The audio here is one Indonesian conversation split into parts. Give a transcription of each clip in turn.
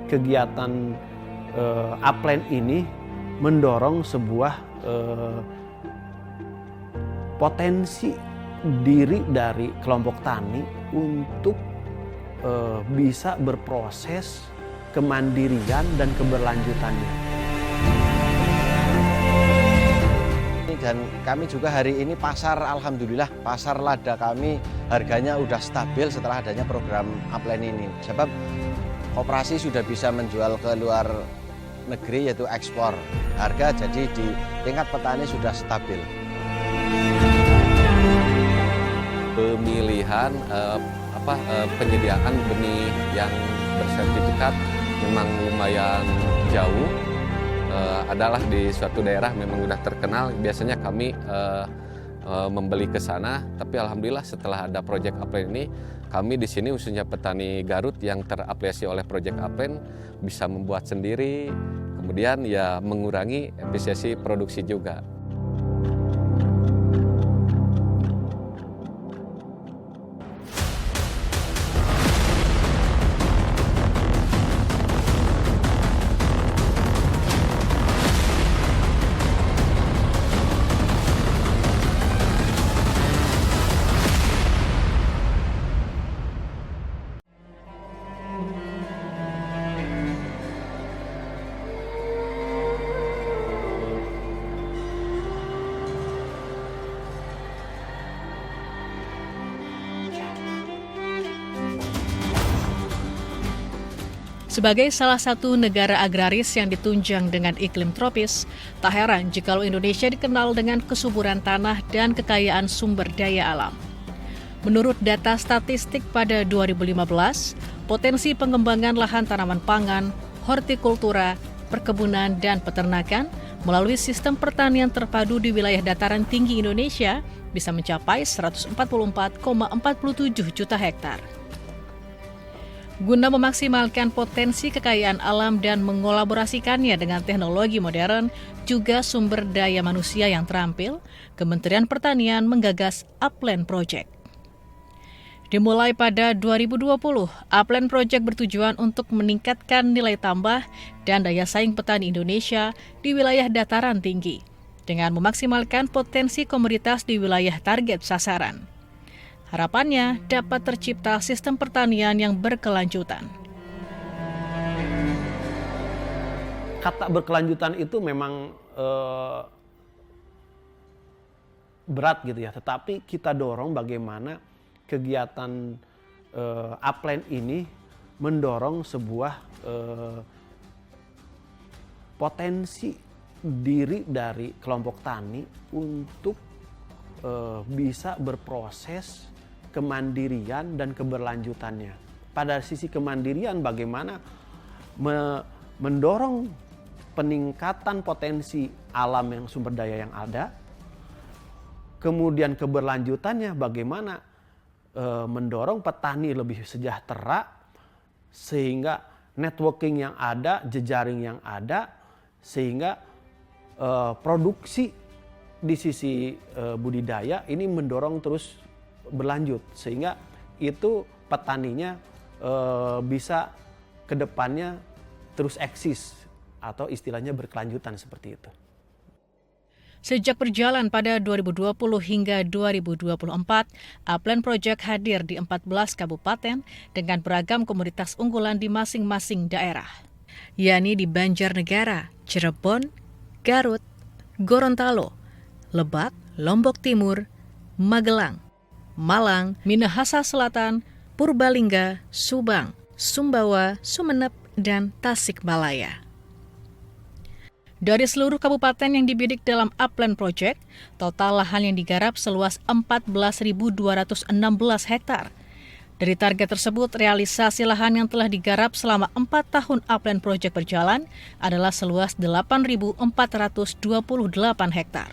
Kegiatan Upland ini mendorong sebuah potensi diri dari kelompok tani untuk bisa berproses kemandirian dan keberlanjutannya. Dan kami juga hari ini alhamdulillah pasar lada kami harganya udah stabil setelah adanya program Upland ini. Sebab koperasi sudah bisa menjual ke luar negeri yaitu ekspor. Harga jadi di tingkat petani sudah stabil. Pemilihan penyediaan benih yang bersertifikat memang lumayan jauh. Adalah di suatu daerah memang sudah terkenal, biasanya kami membeli ke sana, tapi alhamdulillah setelah ada proyek Upland ini, kami di sini khususnya petani Garut yang terafiliasi oleh proyek Upland bisa membuat sendiri, kemudian ya mengurangi efisiensi produksi juga. Sebagai salah satu negara agraris yang ditunjang dengan iklim tropis, tak heran jikalau Indonesia dikenal dengan kesuburan tanah dan kekayaan sumber daya alam. Menurut data statistik pada 2015, potensi pengembangan lahan tanaman pangan, hortikultura, perkebunan, dan peternakan melalui sistem pertanian terpadu di wilayah dataran tinggi Indonesia bisa mencapai 144,47 juta hektar. Guna memaksimalkan potensi kekayaan alam dan mengolaborasikannya dengan teknologi modern, juga sumber daya manusia yang terampil, Kementerian Pertanian menggagas Upland Project. Dimulai pada 2020, Upland Project bertujuan untuk meningkatkan nilai tambah dan daya saing petani Indonesia di wilayah dataran tinggi, dengan memaksimalkan potensi komoditas di wilayah target sasaran. Harapannya dapat tercipta sistem pertanian yang berkelanjutan. Kata berkelanjutan itu memang berat gitu ya, tetapi kita dorong bagaimana kegiatan Upland ini mendorong sebuah potensi diri dari kelompok tani untuk bisa berproses kemandirian dan keberlanjutannya. Pada sisi kemandirian, bagaimana mendorong peningkatan potensi alam yang sumber daya yang ada, kemudian keberlanjutannya bagaimana mendorong petani lebih sejahtera, sehingga networking yang ada, jejaring yang ada, sehingga produksi di sisi budidaya ini mendorong terus berlanjut, sehingga itu petaninya bisa ke depannya terus eksis atau istilahnya berkelanjutan seperti itu. Sejak berjalan pada 2020 hingga 2024, Upland Project hadir di 14 kabupaten dengan beragam komoditas unggulan di masing-masing daerah, yakni di Banjarnegara, Cirebon, Garut, Gorontalo, Lebak, Lombok Timur, Magelang, Malang, Minahasa Selatan, Purbalingga, Subang, Sumbawa, Sumeneb, dan Tasikmalaya. Dari seluruh kabupaten yang dibidik dalam Upland Project, total lahan yang digarap seluas 14.216 hektar. Dari target tersebut, realisasi lahan yang telah digarap selama 4 tahun Upland Project berjalan adalah seluas 8.428 hektar.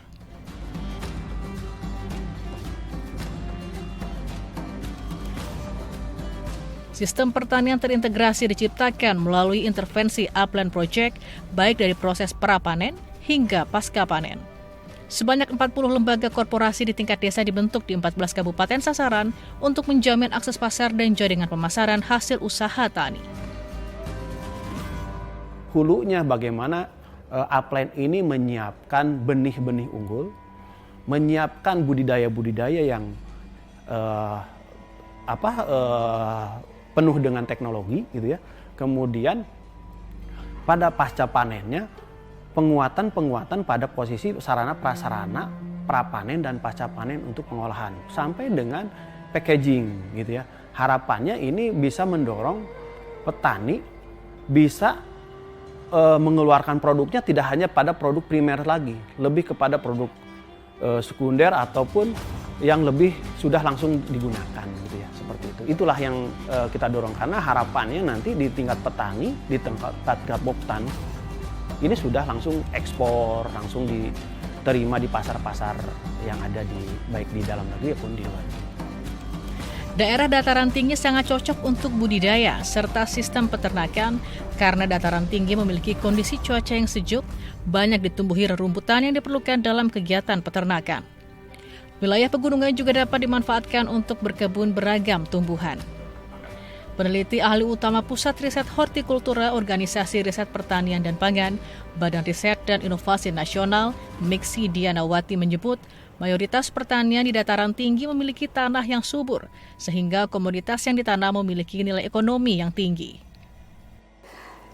Sistem pertanian terintegrasi diciptakan melalui intervensi Upland Project, baik dari proses pra-panen hingga pasca panen. Sebanyak 40 lembaga korporasi di tingkat desa dibentuk di 14 kabupaten sasaran untuk menjamin akses pasar dan jaringan pemasaran hasil usaha tani. Hulunya bagaimana Upland ini menyiapkan benih-benih unggul, menyiapkan budidaya-budidaya yang penuh dengan teknologi gitu ya. Kemudian pada pasca panennya penguatan pada posisi sarana prasarana prapanen dan pasca panen untuk pengolahan sampai dengan packaging gitu ya. Harapannya ini bisa mendorong petani bisa mengeluarkan produknya tidak hanya pada produk primer lagi, lebih kepada produk sekunder ataupun yang lebih sudah langsung digunakan gitu ya, seperti itu. Itulah yang kita dorong karena harapannya nanti di tingkat petani, di tingkat Boktan ini sudah langsung ekspor, langsung diterima di pasar-pasar yang ada baik di dalam negeri maupun di luar negeri. Daerah dataran tinggi sangat cocok untuk budidaya serta sistem peternakan karena dataran tinggi memiliki kondisi cuaca yang sejuk, banyak ditumbuhi rerumputan yang diperlukan dalam kegiatan peternakan. Wilayah pegunungan juga dapat dimanfaatkan untuk berkebun beragam tumbuhan. Peneliti ahli utama Pusat Riset Hortikultura Organisasi Riset Pertanian dan Pangan, Badan Riset dan Inovasi Nasional, Mixi Dianawati menyebut, mayoritas pertanian di dataran tinggi memiliki tanah yang subur, sehingga komoditas yang ditanam memiliki nilai ekonomi yang tinggi.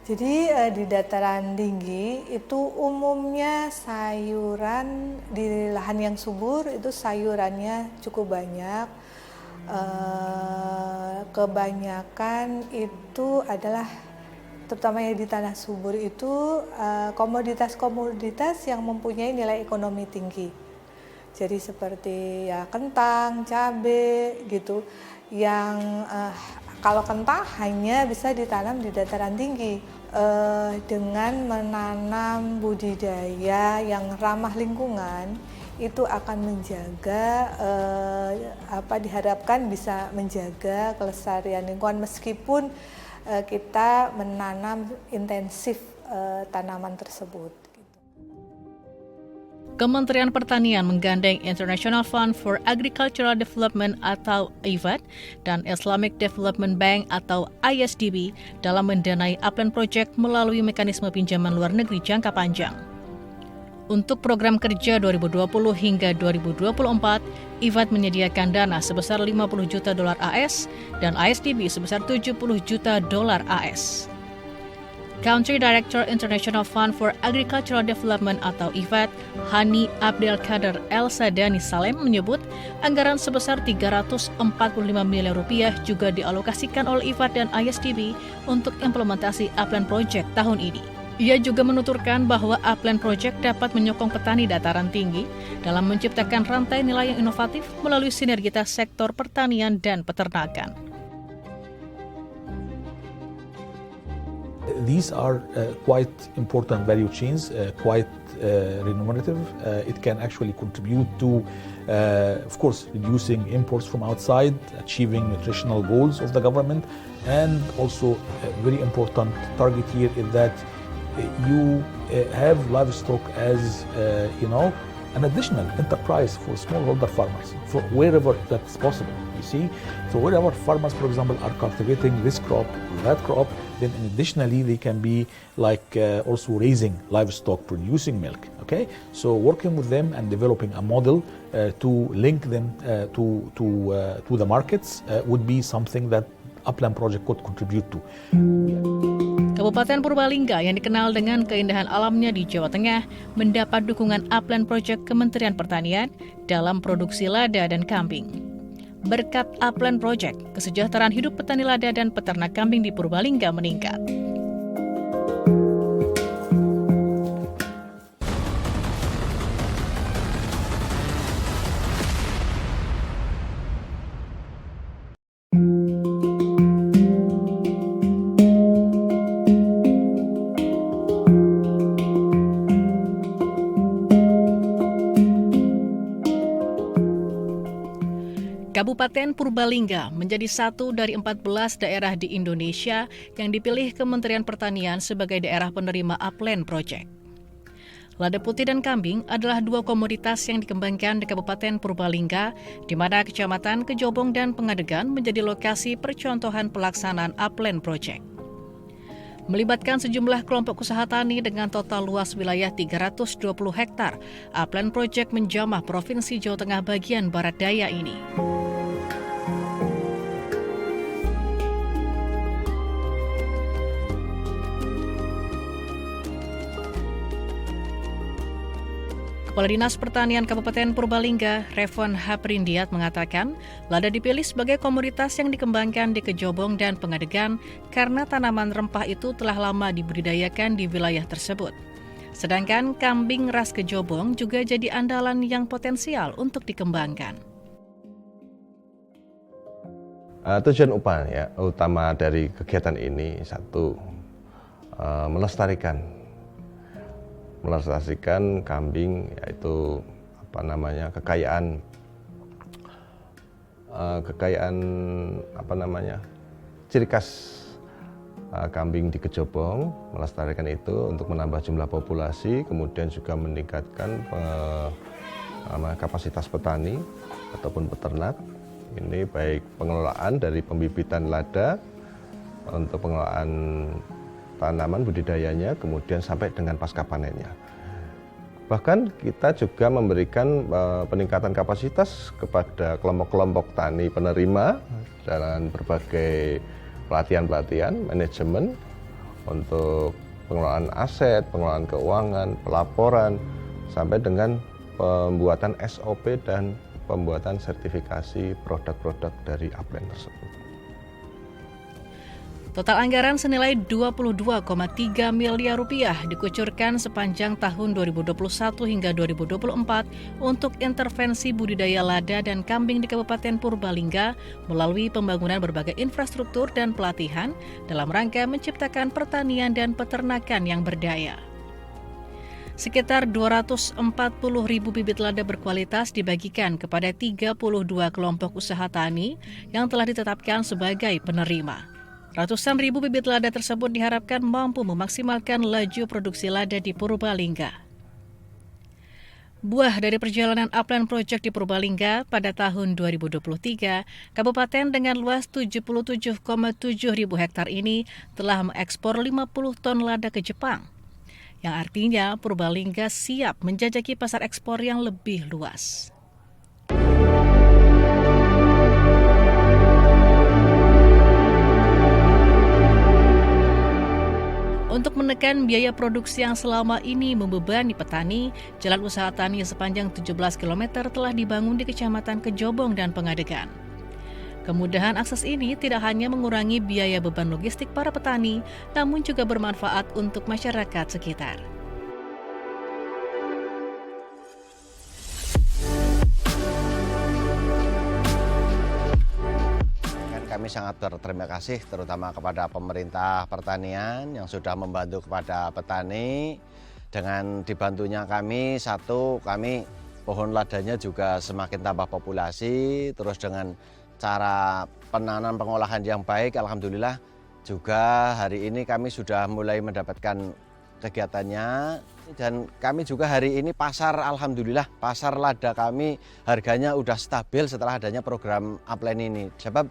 Jadi di dataran tinggi itu umumnya sayuran di lahan yang subur itu sayurannya cukup banyak. Kebanyakan itu adalah terutama yang di tanah subur itu komoditas-komoditas yang mempunyai nilai ekonomi tinggi. Jadi seperti ya kentang, cabai gitu. Yang kalau kentang hanya bisa ditanam di dataran tinggi dengan menanam budidaya yang ramah lingkungan. Itu akan menjaga diharapkan bisa menjaga kelestarian lingkungan meskipun kita menanam intensif tanaman tersebut. Kementerian Pertanian menggandeng International Fund for Agricultural Development atau IFAD dan Islamic Development Bank atau ISDB dalam mendanai Upland Project melalui mekanisme pinjaman luar negeri jangka panjang. Untuk program kerja 2020 hingga 2024, IFAD menyediakan dana sebesar $50 juta AS dan ISDB sebesar $70 juta AS. Country Director International Fund for Agricultural Development atau IFAD, Hani Abdelkader El Sadani Salem menyebut anggaran sebesar $345 miliar juga dialokasikan oleh IFAD dan ISDB untuk implementasi Upland Project tahun ini. Ia juga menuturkan bahwa Upland Project dapat menyokong petani dataran tinggi dalam menciptakan rantai nilai yang inovatif melalui sinergitas sektor pertanian dan peternakan. These are quite important value chains, quite remunerative. It can actually contribute to, of course, reducing imports from outside, achieving nutritional goals of the government, and also a very important target here is that you have livestock as, an additional enterprise for smallholder farmers, for wherever that's possible, you see. So wherever farmers, for example, are cultivating this crop or that crop, then additionally they can be also raising livestock, producing milk, okay? So working with them and developing a model to link them to the markets would be something that Upland Project could contribute to. Kabupaten Purbalingga yang dikenal dengan keindahan alamnya di Jawa Tengah mendapat dukungan Upland Project Kementerian Pertanian dalam produksi lada dan kambing. Berkat Upland Project, kesejahteraan hidup petani lada dan peternak kambing di Purbalingga meningkat. Kabupaten Purbalingga menjadi satu dari 14 daerah di Indonesia yang dipilih Kementerian Pertanian sebagai daerah penerima Upland Project. Lada putih dan kambing adalah dua komoditas yang dikembangkan di Kabupaten Purbalingga, di mana Kecamatan Kejobong dan Pengadegan menjadi lokasi percontohan pelaksanaan Upland Project. Melibatkan sejumlah kelompok usaha tani dengan total luas wilayah 320 hektar, Upland Project menjamah Provinsi Jawa Tengah bagian barat daya ini. Kepala Dinas Pertanian Kabupaten Purbalingga, Revon Haprindiat mengatakan, lada dipilih sebagai komoditas yang dikembangkan di Kejobong dan Pengadegan karena tanaman rempah itu telah lama dibudidayakan di wilayah tersebut. Sedangkan kambing ras Kejobong juga jadi andalan yang potensial untuk dikembangkan. Tujuan utama dari kegiatan ini satu, melestarikan kambing, yaitu kekayaan ciri khas kambing di Kejobong, melestarikan itu untuk menambah jumlah populasi, kemudian juga meningkatkan kapasitas petani ataupun peternak. Ini baik pengelolaan dari pembibitan lada untuk pengelolaan tanaman budidayanya, kemudian sampai dengan pasca panennya. Bahkan kita juga memberikan peningkatan kapasitas kepada kelompok-kelompok tani penerima dengan berbagai pelatihan-pelatihan, manajemen untuk pengelolaan aset, pengelolaan keuangan, pelaporan, sampai dengan pembuatan SOP dan pembuatan sertifikasi produk-produk dari Upland tersebut. Total anggaran senilai 22,3 miliar rupiah dikucurkan sepanjang tahun 2021 hingga 2024 untuk intervensi budidaya lada dan kambing di Kabupaten Purbalingga melalui pembangunan berbagai infrastruktur dan pelatihan dalam rangka menciptakan pertanian dan peternakan yang berdaya. Sekitar 240.000 bibit lada berkualitas dibagikan kepada 32 kelompok usaha tani yang telah ditetapkan sebagai penerima. Ratusan ribu bibit lada tersebut diharapkan mampu memaksimalkan laju produksi lada di Purbalingga. Buah dari perjalanan Upland Project di Purbalingga pada tahun 2023, kabupaten dengan luas 77,7 ribu hektar ini telah mengekspor 50 ton lada ke Jepang, yang artinya Purbalingga siap menjajaki pasar ekspor yang lebih luas. Untuk menekan biaya produksi yang selama ini membebani petani, jalan usaha tani sepanjang 17 km telah dibangun di Kecamatan Kejobong dan Pengadegan. Kemudahan akses ini tidak hanya mengurangi biaya beban logistik para petani, namun juga bermanfaat untuk masyarakat sekitar. Kami sangat berterima kasih terutama kepada pemerintah pertanian yang sudah membantu kepada petani. Dengan dibantunya kami, kami pohon ladanya juga semakin tambah populasi, terus dengan cara penanam pengolahan yang baik, alhamdulillah juga hari ini kami sudah mulai mendapatkan kegiatannya. Dan kami juga hari ini alhamdulillah pasar lada kami harganya udah stabil setelah adanya program Upland ini. Sebab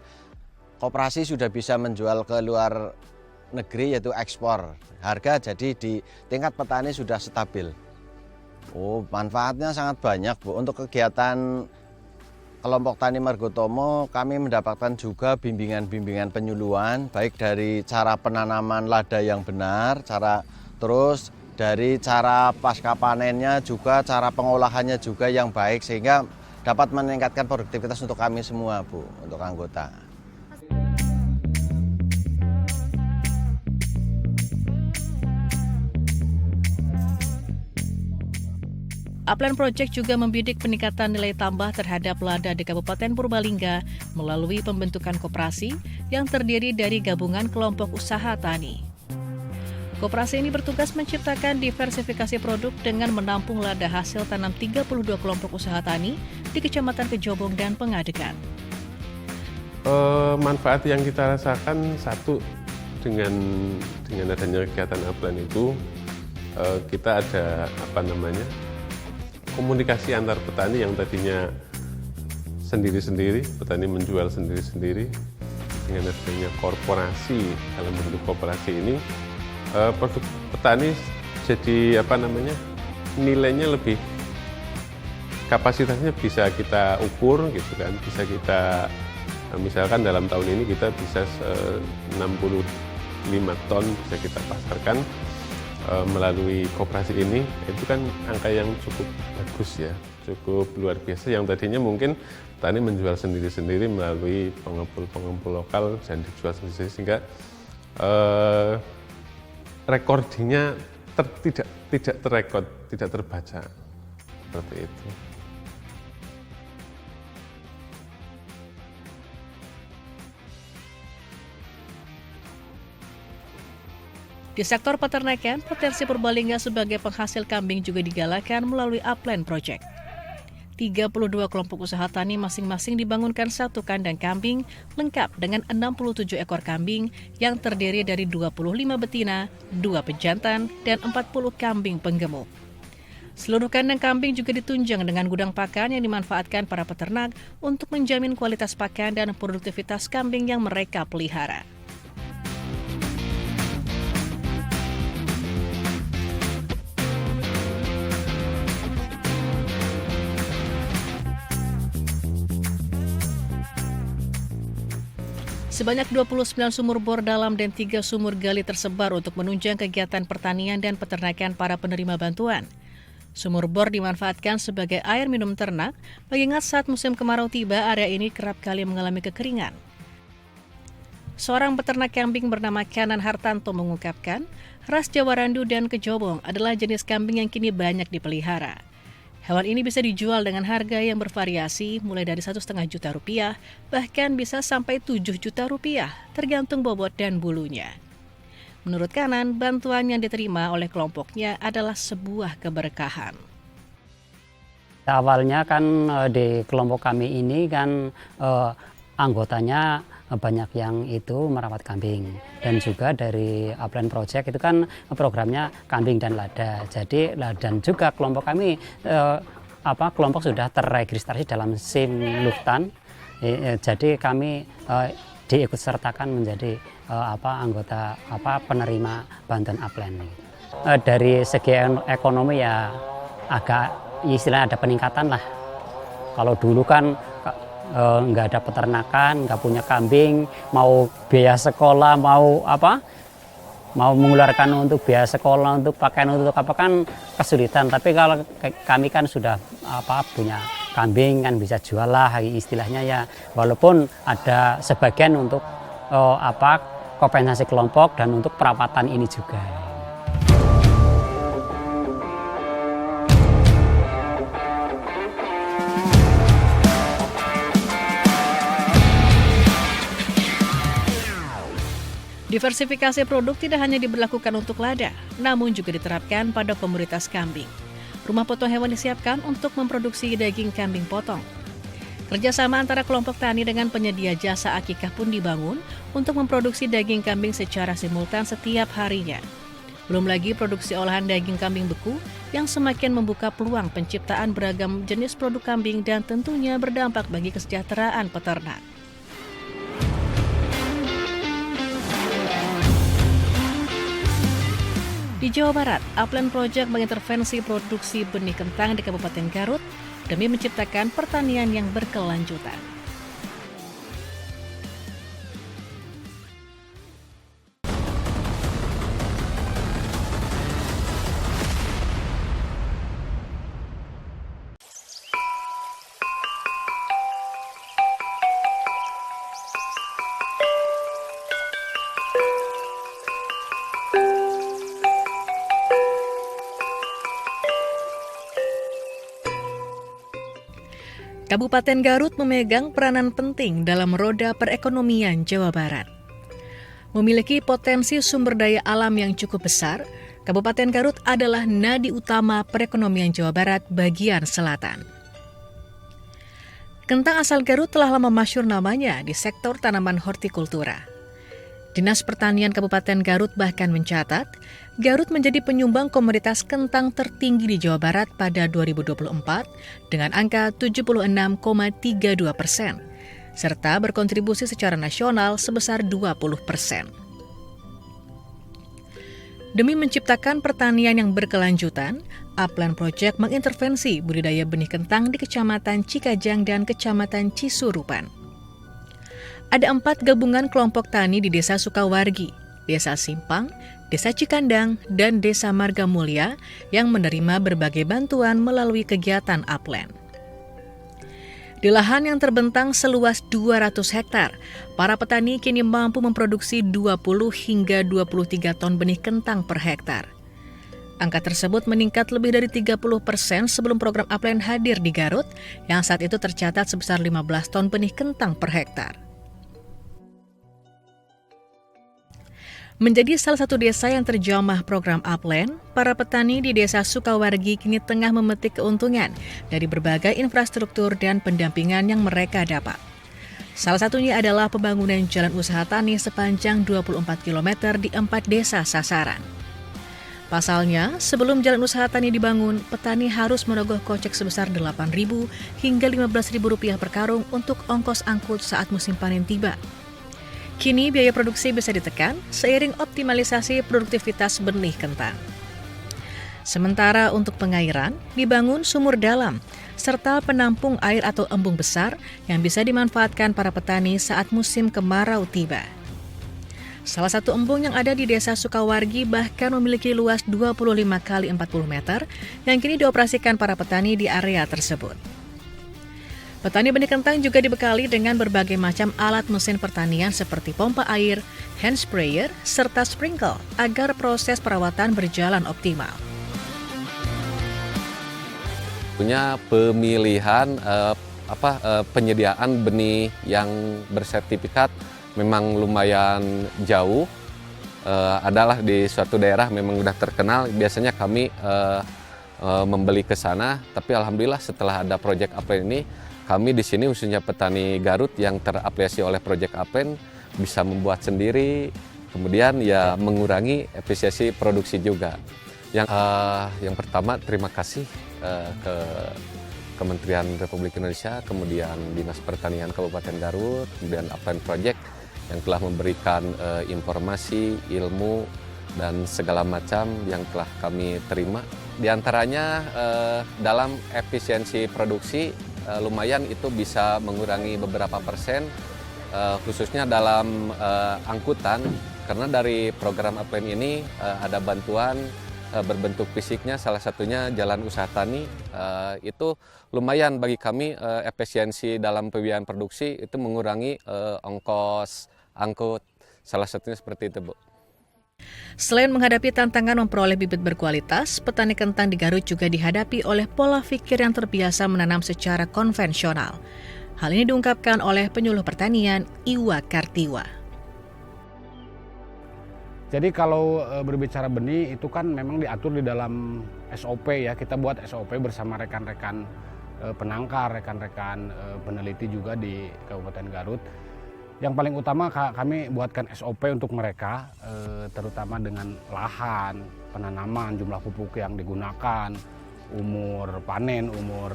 koperasi sudah bisa menjual ke luar negeri, yaitu ekspor. Harga jadi di tingkat petani sudah stabil. Manfaatnya sangat banyak, Bu. Untuk kegiatan kelompok tani Margotomo, kami mendapatkan juga bimbingan-bimbingan penyuluhan, baik dari cara penanaman lada yang benar, terus dari cara pasca panennya juga, cara pengolahannya juga yang baik, sehingga dapat meningkatkan produktivitas untuk kami semua, Bu, untuk anggota. Upland Project juga membidik peningkatan nilai tambah terhadap lada di Kabupaten Purbalingga melalui pembentukan koperasi yang terdiri dari gabungan kelompok usaha tani. Koperasi ini bertugas menciptakan diversifikasi produk dengan menampung lada hasil tanam 32 kelompok usaha tani di Kecamatan Kejobong dan Pengadegan. Manfaat yang kita rasakan, satu, dengan adanya kegiatan Upland itu, kita ada komunikasi antar petani yang tadinya sendiri-sendiri, petani menjual sendiri-sendiri. Dengan adanya korporasi, dalam bentuk korporasi ini, produk petani jadi nilainya lebih, kapasitasnya bisa kita ukur gitu kan, bisa kita misalkan dalam tahun ini kita bisa 65 ton bisa kita pasarkan melalui koperasi ini. Itu kan angka yang cukup bagus ya, cukup luar biasa, yang tadinya mungkin petani menjual sendiri-sendiri melalui pengepul lokal dan dijual sendiri, sehingga recordingnya tidak terrekod, tidak terbaca seperti itu. Di sektor peternakan, potensi Purbalingga sebagai penghasil kambing juga digalakan melalui Upland Project. 32 kelompok usaha tani masing-masing dibangunkan satu kandang kambing lengkap dengan 67 ekor kambing yang terdiri dari 25 betina, 2 pejantan, dan 40 kambing penggemuk. Seluruh kandang kambing juga ditunjang dengan gudang pakan yang dimanfaatkan para peternak untuk menjamin kualitas pakan dan produktivitas kambing yang mereka pelihara. Sebanyak 29 sumur bor dalam dan 3 sumur gali tersebar untuk menunjang kegiatan pertanian dan peternakan para penerima bantuan. Sumur bor dimanfaatkan sebagai air minum ternak, mengingat saat musim kemarau tiba, area ini kerap kali mengalami kekeringan. Seorang peternak kambing bernama Kanan Hartanto mengungkapkan, ras Jawa Randu dan Kejobong adalah jenis kambing yang kini banyak dipelihara. Hewan ini bisa dijual dengan harga yang bervariasi mulai dari 1,5 juta rupiah, bahkan bisa sampai 7 juta rupiah, tergantung bobot dan bulunya. Menurut Kanan, bantuan yang diterima oleh kelompoknya adalah sebuah keberkahan. Awalnya kan di kelompok kami ini kan anggotanya banyak yang itu merawat kambing, dan juga dari Upland Project itu kan programnya kambing dan lada. Jadi dan juga kelompok kami kelompok sudah terregistrasi dalam SIM Luktan. Jadi kami diikut sertakan menjadi anggota penerima bantuan Upland. Dari segi ekonomi ya agak istilahnya ada peningkatan lah. Kalau dulu kan nggak ada peternakan, nggak punya kambing, mau biaya sekolah, mau mengeluarkan untuk biaya sekolah, untuk pakaian, untuk apa kan kesulitan. Tapi kalau kami kan sudah punya kambing kan bisa jual lah istilahnya ya, walaupun ada sebagian untuk kompensasi kelompok dan untuk perawatan ini juga. Diversifikasi produk tidak hanya diberlakukan untuk lada, namun juga diterapkan pada komoditas kambing. Rumah potong hewan disiapkan untuk memproduksi daging kambing potong. Kerjasama antara kelompok tani dengan penyedia jasa akikah pun dibangun untuk memproduksi daging kambing secara simultan setiap harinya. Belum lagi produksi olahan daging kambing beku yang semakin membuka peluang penciptaan beragam jenis produk kambing dan tentunya berdampak bagi kesejahteraan peternak. Di Jawa Barat, Upland Project mengintervensi produksi benih kentang di Kabupaten Garut demi menciptakan pertanian yang berkelanjutan. Kabupaten Garut memegang peranan penting dalam roda perekonomian Jawa Barat. Memiliki potensi sumber daya alam yang cukup besar, Kabupaten Garut adalah nadi utama perekonomian Jawa Barat bagian selatan. Kentang asal Garut telah lama masyhur namanya di sektor tanaman hortikultura. Dinas Pertanian Kabupaten Garut bahkan mencatat, Garut menjadi penyumbang komoditas kentang tertinggi di Jawa Barat pada 2024 dengan angka 76,32%, serta berkontribusi secara nasional sebesar 20%. Demi menciptakan pertanian yang berkelanjutan, Upland Project mengintervensi budidaya benih kentang di Kecamatan Cikajang dan Kecamatan Cisurupan. Ada 4 gabungan kelompok tani di Desa Sukawargi, Desa Simpang, Desa Cikandang, dan Desa Marga Mulya yang menerima berbagai bantuan melalui kegiatan Upland. Di lahan yang terbentang seluas 200 hektar, para petani kini mampu memproduksi 20 hingga 23 ton benih kentang per hektar. Angka tersebut meningkat lebih dari 30% sebelum program Upland hadir di Garut, yang saat itu tercatat sebesar 15 ton benih kentang per hektar. Menjadi salah satu desa yang terjamah program Upland, para petani di Desa Sukawargi kini tengah memetik keuntungan dari berbagai infrastruktur dan pendampingan yang mereka dapat. Salah satunya adalah pembangunan jalan usaha tani sepanjang 24 km di 4 desa sasaran. Pasalnya, sebelum jalan usaha tani dibangun, petani harus merogoh kocek sebesar Rp8.000 hingga Rp15.000 per karung untuk ongkos angkut saat musim panen tiba. Kini biaya produksi bisa ditekan seiring optimalisasi produktivitas benih kentang. Sementara untuk pengairan, dibangun sumur dalam, serta penampung air atau embung besar yang bisa dimanfaatkan para petani saat musim kemarau tiba. Salah satu embung yang ada di Desa Sukawargi bahkan memiliki luas 25 kali 40 meter yang kini dioperasikan para petani di area tersebut. Petani benih kentang juga dibekali dengan berbagai macam alat mesin pertanian seperti pompa air, hand sprayer, serta sprinkle agar proses perawatan berjalan optimal. Punya pemilihan penyediaan benih yang bersertifikat memang lumayan jauh. Adalah di suatu daerah memang sudah terkenal. Biasanya kami membeli ke sana, tapi alhamdulillah setelah ada proyek Upland ini, kami di sini khususnya petani Garut yang terafiliasi oleh proyek Upland bisa membuat sendiri, kemudian ya mengurangi efisiensi produksi juga. Yang pertama terima kasih ke Kementerian Republik Indonesia, kemudian Dinas Pertanian Kabupaten Garut, kemudian Upland Project yang telah memberikan informasi, ilmu, dan segala macam yang telah kami terima. Di antaranya dalam efisiensi produksi lumayan itu bisa mengurangi beberapa persen, khususnya dalam angkutan, karena dari program Upland ini ada bantuan berbentuk fisiknya, salah satunya jalan usaha tani, itu lumayan bagi kami efisiensi dalam pembiayaan produksi, itu mengurangi ongkos angkut, salah satunya seperti itu, Bu. Selain menghadapi tantangan memperoleh bibit berkualitas, petani kentang di Garut juga dihadapi oleh pola pikir yang terbiasa menanam secara konvensional. Hal ini diungkapkan oleh penyuluh pertanian Iwa Kartiwa. Jadi kalau berbicara benih itu kan memang diatur di dalam SOP ya. Kita buat SOP bersama rekan-rekan penangkar, rekan-rekan peneliti juga di Kabupaten Garut. Yang paling utama kami buatkan SOP untuk mereka, terutama dengan lahan, penanaman, jumlah pupuk yang digunakan, umur panen, umur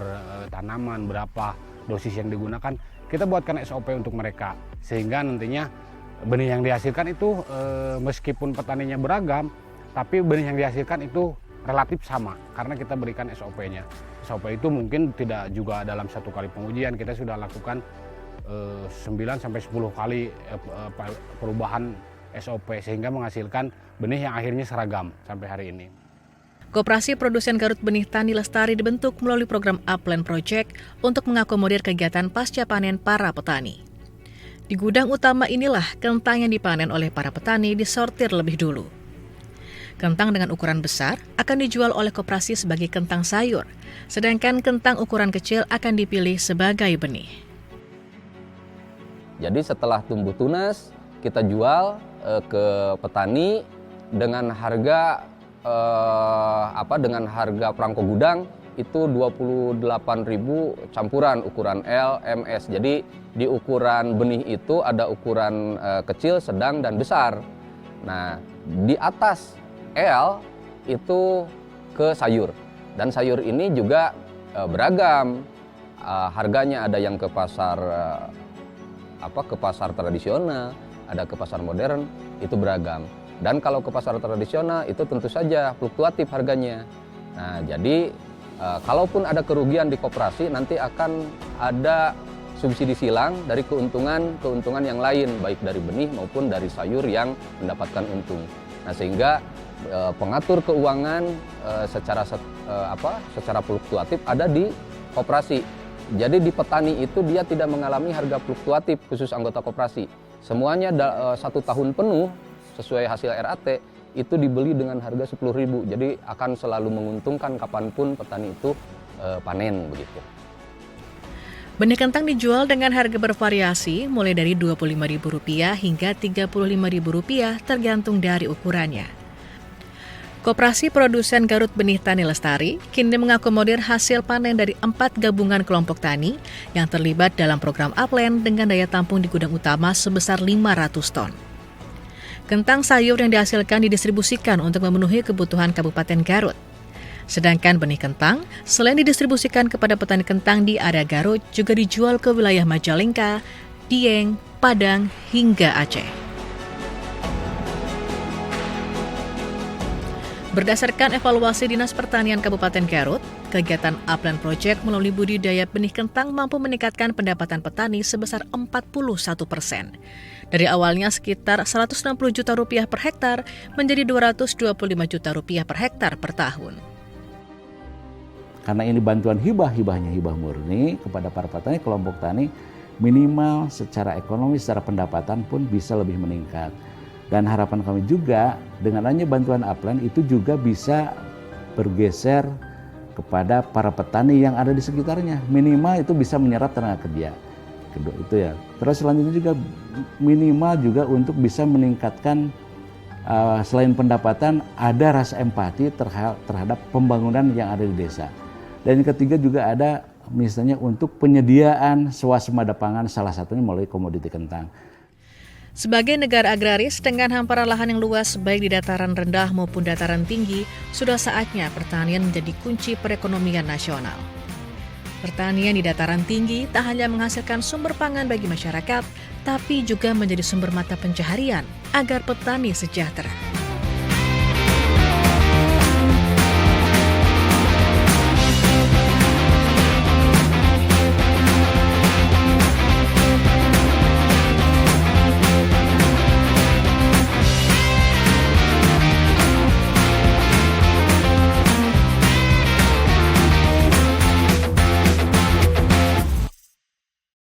tanaman, berapa dosis yang digunakan. Kita buatkan SOP untuk mereka, sehingga nantinya benih yang dihasilkan itu meskipun petaninya beragam, tapi benih yang dihasilkan itu relatif sama, karena kita berikan SOP-nya. SOP itu mungkin tidak juga dalam satu kali pengujian, kita sudah lakukan 9-10 kali perubahan SOP sehingga menghasilkan benih yang akhirnya seragam sampai hari ini. Koperasi Produsen Garut Benih Tani Lestari dibentuk melalui program Upland Project untuk mengakomodir kegiatan pasca panen para petani. Di gudang utama inilah kentang yang dipanen oleh para petani disortir lebih dulu. Kentang dengan ukuran besar akan dijual oleh koperasi sebagai kentang sayur, sedangkan kentang ukuran kecil akan dipilih sebagai benih. Jadi setelah tumbuh tunas, kita jual ke petani dengan harga perangko gudang itu 28.000 campuran ukuran L, MS. Jadi di ukuran benih itu ada ukuran kecil, sedang, dan besar. Nah, di atas L itu ke sayur. Dan sayur ini juga beragam. Harganya ada yang ke pasar ke pasar tradisional, ada ke pasar modern, itu beragam. Dan kalau ke pasar tradisional itu tentu saja fluktuatif harganya. Nah, jadi kalaupun ada kerugian di koperasi, nanti akan ada subsidi silang dari keuntungan yang lain, baik dari benih maupun dari sayur yang mendapatkan untung. Nah, sehingga pengatur keuangan secara fluktuatif ada di koperasi. Jadi di petani itu dia tidak mengalami harga fluktuatif khusus anggota koperasi. Semuanya 1 tahun penuh sesuai hasil RAT itu dibeli dengan harga 10.000. Jadi akan selalu menguntungkan kapanpun petani itu panen begitu. Benih kentang dijual dengan harga bervariasi mulai dari Rp25.000 hingga Rp35.000 tergantung dari ukurannya. Koperasi Produsen Garut Benih Tani Lestari kini mengakomodir hasil panen dari 4 gabungan kelompok tani yang terlibat dalam program Upland dengan daya tampung di gudang utama sebesar 500 ton. Kentang sayur yang dihasilkan didistribusikan untuk memenuhi kebutuhan Kabupaten Garut. Sedangkan benih kentang, selain didistribusikan kepada petani kentang di area Garut, juga dijual ke wilayah Majalengka, Dieng, Padang, hingga Aceh. Berdasarkan evaluasi Dinas Pertanian Kabupaten Garut, kegiatan Upland Project melalui budidaya benih kentang mampu meningkatkan pendapatan petani sebesar 41%. Dari awalnya sekitar Rp160 juta per hektar menjadi Rp225 juta per hektar per tahun. Karena ini bantuan hibahnya hibah murni kepada para petani, kelompok tani minimal secara ekonomi, secara pendapatan pun bisa lebih meningkat. Dan harapan kami juga dengan adanya bantuan Upland itu juga bisa bergeser kepada para petani yang ada di sekitarnya. Minimal itu bisa menyerap tenaga kerja. Kedua itu ya. Terus selanjutnya juga minimal juga untuk bisa meningkatkan selain pendapatan ada rasa empati terhadap pembangunan yang ada di desa. Dan yang ketiga juga ada misalnya untuk penyediaan swasembada pangan, salah satunya melalui komoditi kentang. Sebagai negara agraris dengan hamparan lahan yang luas baik di dataran rendah maupun dataran tinggi, sudah saatnya pertanian menjadi kunci perekonomian nasional. Pertanian di dataran tinggi tak hanya menghasilkan sumber pangan bagi masyarakat, tapi juga menjadi sumber mata pencaharian agar petani sejahtera.